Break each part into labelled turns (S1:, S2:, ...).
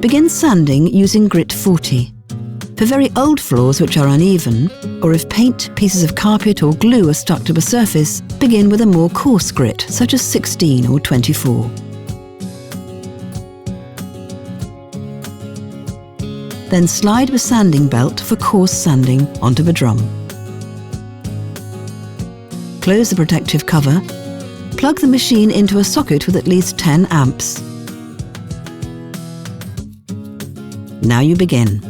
S1: Begin sanding using grit 40. For very old floors which are uneven, or if paint, pieces of carpet or glue are stuck to a surface, begin with a more coarse grit, such as 16 or 24. Then slide the sanding belt for coarse sanding onto the drum. Close the protective cover. Plug the machine into a socket with at least 10 amps. Now you begin.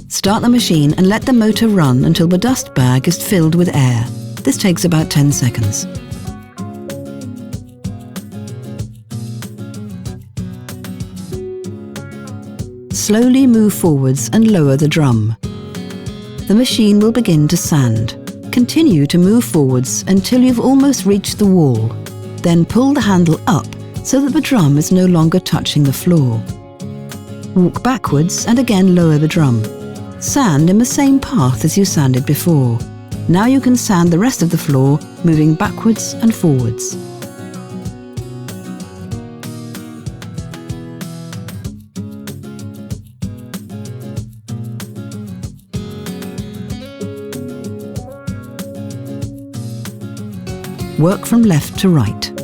S1: Start the machine and let the motor run until the dust bag is filled with air. This takes about 10 seconds. Slowly move forwards and lower the drum. The machine will begin to sand. Continue to move forwards until you've almost reached the wall. Then pull the handle up so that the drum is no longer touching the floor. Walk backwards and again lower the drum. Sand in the same path as you sanded before. Now you can sand the rest of the floor, moving backwards and forwards. Work from left to right.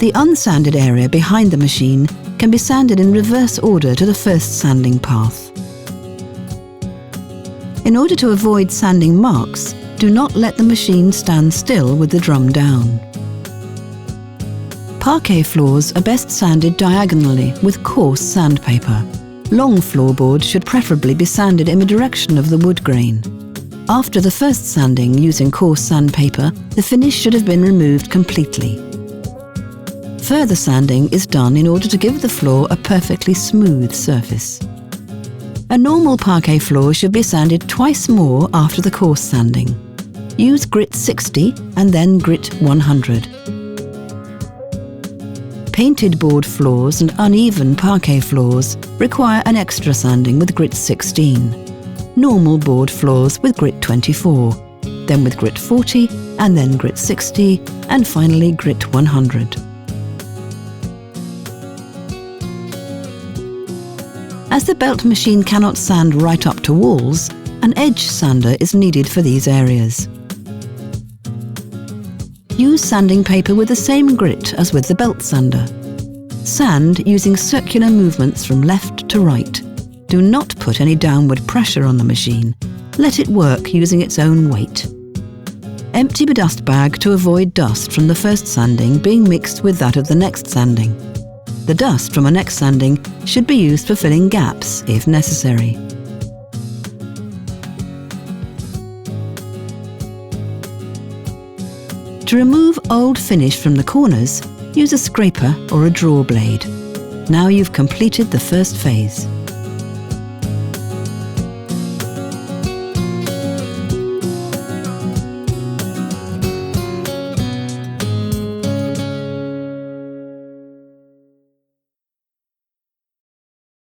S1: The unsanded area behind the machine can be sanded in reverse order to the first sanding path. In order to avoid sanding marks, do not let the machine stand still with the drum down. Parquet floors are best sanded diagonally with coarse sandpaper. Long floorboards should preferably be sanded in the direction of the wood grain. After the first sanding using coarse sandpaper, the finish should have been removed completely. Further sanding is done in order to give the floor a perfectly smooth surface. A normal parquet floor should be sanded twice more after the coarse sanding. Use grit 60 and then grit 100. Painted board floors and uneven parquet floors require an extra sanding with grit 16. Normal board floors with grit 24, then with grit 40, and then grit 60, and finally grit 100. As the belt machine cannot sand right up to walls, an edge sander is needed for these areas. Use sanding paper with the same grit as with the belt sander. Sand using circular movements from left to right. Do not put any downward pressure on the machine. Let it work using its own weight. Empty the dust bag to avoid dust from the first sanding being mixed with that of the next sanding. The dust from a next sanding should be used for filling gaps if necessary. To remove old finish from the corners, use a scraper or a draw blade. Now you've completed the first phase.